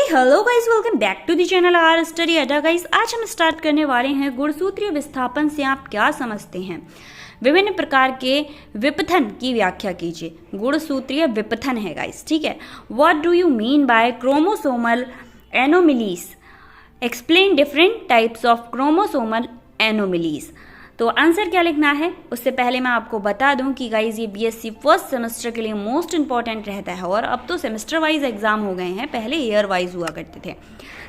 Hello guys, welcome back to the channel our study Adda. Guys, आज हम start करने वाले हैं गुणसूत्रीय विस्थापन से आप क्या समझते हैं। विभिन्न प्रकार के विपथन की व्याख्या कीजिए। गुणसूत्रीय विपथन है गाइस, ठीक है। What do you mean by chromosomal anomalies? Explain different types of chromosomal anomalies. तो आंसर क्या लिखना है उससे पहले मैं आपको बता दूं कि गाइज ये बीएससी फर्स्ट सेमेस्टर के लिए मोस्ट इंपॉर्टेंट रहता है और अब तो सेमेस्टर वाइज एग्जाम हो गए हैं, पहले ईयर वाइज हुआ करते थे।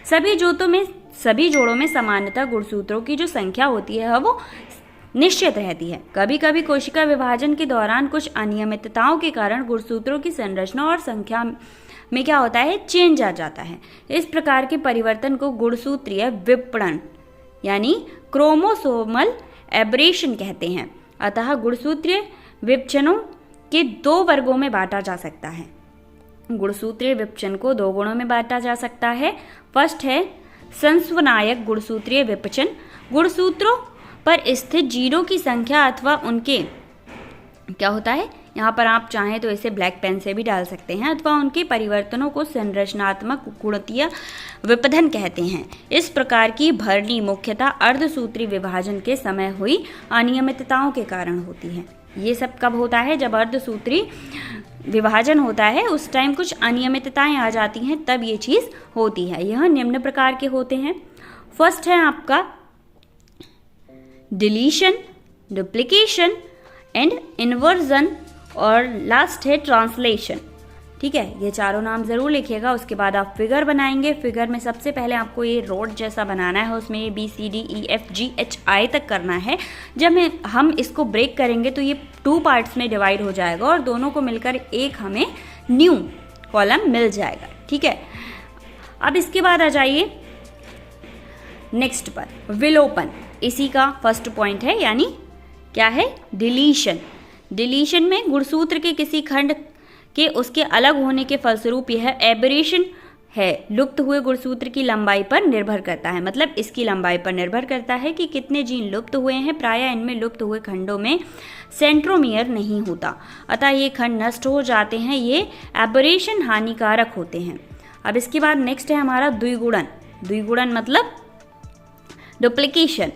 सभी जोड़ों में सामान्यतः गुणसूत्रों की जो संख्या होती है वो निश्चित रहती है। कभी कभी कोशिका विभाजन के दौरान कुछ अनियमितताओं के कारण गुणसूत्रों की संरचना और संख्या में क्या होता है, चेंज आ जाता है। इस प्रकार के परिवर्तन को गुणसूत्रीय विपणन यानी क्रोमोसोमल एब्रेशन कहते हैं। अतः गुणसूत्रीय विपचनों के दो वर्गों में बांटा जा सकता है। गुणसूत्रीय विपचन को दो गुणों में बांटा जा सकता है। फर्स्ट है संस्वनायक गुणसूत्रीय विपचन। गुणसूत्रों पर स्थित जीनों की संख्या अथवा उनके क्या होता है, यहाँ पर आप चाहें तो इसे ब्लैक पेन से भी डाल सकते हैं, अथवा उनके परिवर्तनों को संरचनात्मक गुणितीय विपथन कहते हैं। इस प्रकार की भरनी मुख्यतः अर्धसूत्री विभाजन के समय हुई अनियमितताओं के कारण होती है। ये सब कब होता है, जब अर्धसूत्री विभाजन होता है उस टाइम कुछ अनियमितताएं आ जाती हैं, तब ये चीज होती है। यह निम्न प्रकार के होते हैं। फर्स्ट है आपका डिलीशन, डुप्लीकेशन एंड इन्वर्जन, और लास्ट है ट्रांसलेशन। ठीक है, ये चारों नाम जरूर लिखिएगा। उसके बाद आप फिगर बनाएंगे। फिगर में सबसे पहले आपको ये रोड जैसा बनाना है, उसमें ये BCDEFGHI तक करना है। जब हम इसको ब्रेक करेंगे तो ये 2 पार्ट्स में डिवाइड हो जाएगा और दोनों को मिलकर एक हमें न्यू कॉलम मिल जाएगा। ठीक है, अब इसके बाद आ जाइए नेक्स्ट पर, विलोपन। इसी का फर्स्ट पॉइंट है, यानी क्या है, डिलीशन। डिलीशन में गुणसूत्र के किसी खंड के उसके अलग होने के फलस्वरूप यह एबरेशन है, लुप्त हुए गुणसूत्र की लंबाई पर निर्भर करता है। मतलब इसकी लंबाई पर निर्भर करता है कि कितने जीन लुप्त हुए हैं। प्रायः इनमें लुप्त हुए खंडों में सेंट्रोमियर नहीं होता, अतः ये खंड नष्ट हो जाते हैं। ये एबरेशन हानिकारक होते हैं। अब इसके बाद नेक्स्ट है हमारा द्विगुणन। द्विगुणन मतलब डुप्लीकेशन।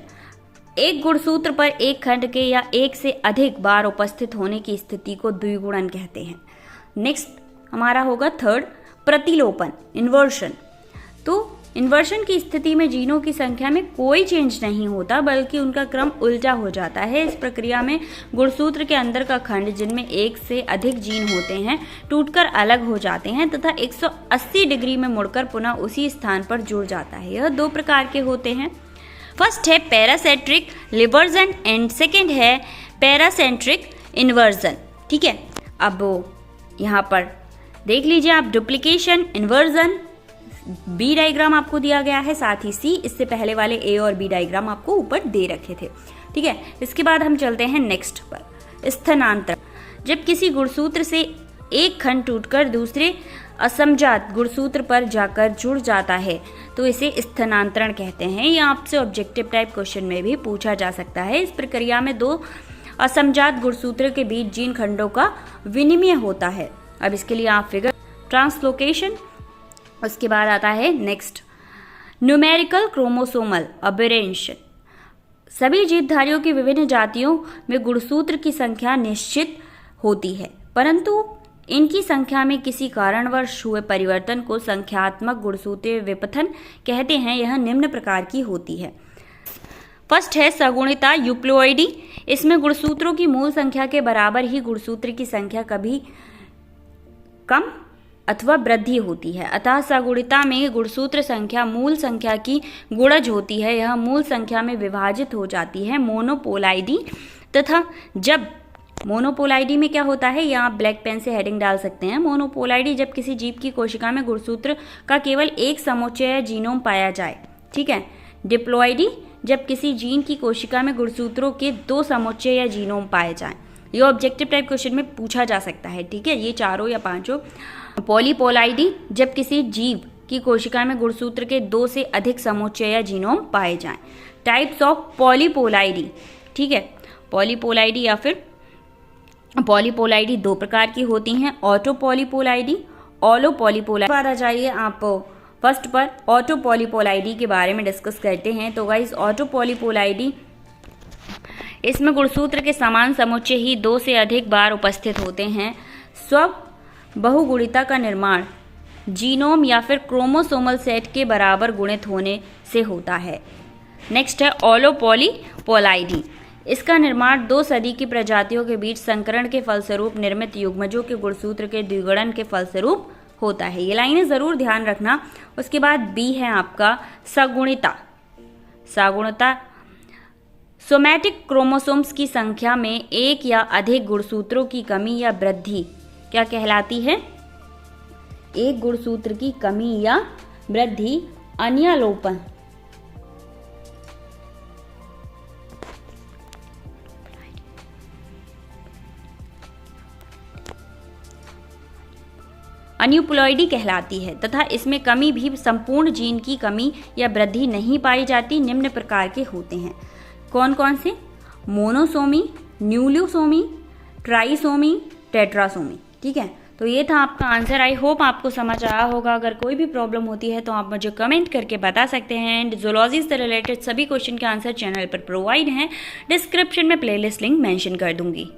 एक गुणसूत्र पर एक खंड के या एक से अधिक बार उपस्थित होने की स्थिति को द्विगुणन कहते हैं। नेक्स्ट हमारा होगा थर्ड, प्रतिलोपन, इन्वर्शन। तो इन्वर्शन की स्थिति में जीनों की संख्या में कोई चेंज नहीं होता, बल्कि उनका क्रम उल्टा हो जाता है। इस प्रक्रिया में गुणसूत्र के अंदर का खंड, जिनमें एक से अधिक जीन होते हैं, टूटकर अलग हो जाते हैं तथा 180 डिग्री में मुड़कर पुनः उसी स्थान पर जुड़ जाता है। यह 2 प्रकार के होते हैं। फर्स्ट है पैरासेंट्रिक लिवर्जन एंड सेकेंड है पैरासेंट्रिक इन्वर्जन। ठीक है, अब यहाँ पर देख लीजिए आप, डुप्लीकेशन, इन्वर्जन, बी डायग्राम आपको दिया गया है, साथ ही सी। इससे पहले वाले ए और बी डायग्राम आपको ऊपर दे रखे थे। ठीक है, इसके बाद हम चलते हैं नेक्स्ट पर, स्थानांतरण। जब किसी गुणसूत्र से एक खंड टूटकर दूसरे असमजात गुणसूत्र पर जाकर जुड़ जाता है तो इसे स्थानांतरण कहते हैं। यह आपसे ऑब्जेक्टिव टाइप क्वेश्चन में भी पूछा जा सकता है। इस प्रक्रिया में 2 असमजात गुणसूत्र के बीच जीन खंडों का विनिमय होता है। अब इसके लिए आप फिगर, ट्रांसलोकेशन। उसके बाद आता है नेक्स्ट, न्यूमेरिकल क्रोमोसोमल अबेरेंशन। सभी जीवधारियों की विभिन्न जातियों में गुणसूत्र की संख्या निश्चित होती है, परंतु इनकी संख्या में किसी कारणवश हुए परिवर्तन को संख्यात्मक गुणसूत्रीय विपथन कहते हैं। यह निम्न प्रकार की होती है। फर्स्ट है सगुणिता यूप्लोइडी। इसमें गुणसूत्रों की मूल संख्या के बराबर ही गुणसूत्र की संख्या कभी कम अथवा वृद्धि होती है। अतः सगुणिता में गुणसूत्र संख्या मूल संख्या की गुणज होती है। यह मूल संख्या में विभाजित हो जाती है। मोनोपोलाइडी तथा जब मोनोपोलाइडी में क्या होता है, यहाँ आप ब्लैक पेन से हेडिंग डाल सकते हैं। मोनोपोलाइडी जब किसी जीव की कोशिका में गुणसूत्र का केवल एक समुच्चय या जीनोम पाया जाए। ठीक है, डिप्लॉइडी जब किसी जीन की कोशिका में गुणसूत्रों के 2 समुच्चय या जीनोम पाए जाएं। ये ऑब्जेक्टिव टाइप क्वेश्चन में पूछा जा सकता है। ठीक है, ये चारों या पांचों। पॉलीपोलाइडी जब किसी जीव की कोशिका में गुणसूत्र के 2 से अधिक समुच्चय या जीनोम पाए जाएं। Types of पॉलीपोलाइडी। ठीक है, पॉलीपोलाइडी या फिर पॉलीपोलाइडी 2 प्रकार की होती हैं, ऑटो पॉलीपोलाइडी, ऑलो पॉलीपोलाइडी। बाद आ जाइए आप फर्स्ट पर ऑटो पॉलीपोलाइडी के बारे में डिस्कस करते हैं। तो गाइस ऑटो पॉलीपोलाइडी, इसमें गुणसूत्र के समान समुच्चय ही 2 से अधिक बार उपस्थित होते हैं। स्व बहुगुणिता का निर्माण जीनोम या फिर क्रोमोसोमल सेट के बराबर गुणित होने से होता है। नेक्स्ट है ओलोपॉलीपोलाइडी, इसका निर्माण 2 सदी की प्रजातियों के बीच संकरण के फलस्वरूप निर्मित युग्मजों के गुणसूत्र के द्विगुणन के फलस्वरूप होता है। ये लाइनें जरूर ध्यान रखना। उसके बाद बी है आपका सगुणिता। सगुणता सोमैटिक क्रोमोसोम्स की संख्या में एक या अधिक गुणसूत्रों की कमी या वृद्धि क्या कहलाती है? एक गुणसूत्र की कमी या वृद्धि अन्यालोपन। अन्यूप्लॉइडी कहलाती है तथा इसमें कमी भी संपूर्ण जीन की कमी या वृद्धि नहीं पाई जाती। निम्न प्रकार के होते हैं। कौन कौन से? Monosomy, nullisomy, trisomy, tetrasomy. ठीक है, तो ये था आपका आंसर। आई होप आपको समझ आया होगा। अगर कोई भी प्रॉब्लम होती है तो आप मुझे कमेंट करके बता सकते हैं। एंड जूलॉजी से रिलेटेड सभी क्वेश्चन के आंसर चैनल पर प्रोवाइड हैं। डिस्क्रिप्शन में प्लेलिस्ट लिंक मेंशन कर दूंगी।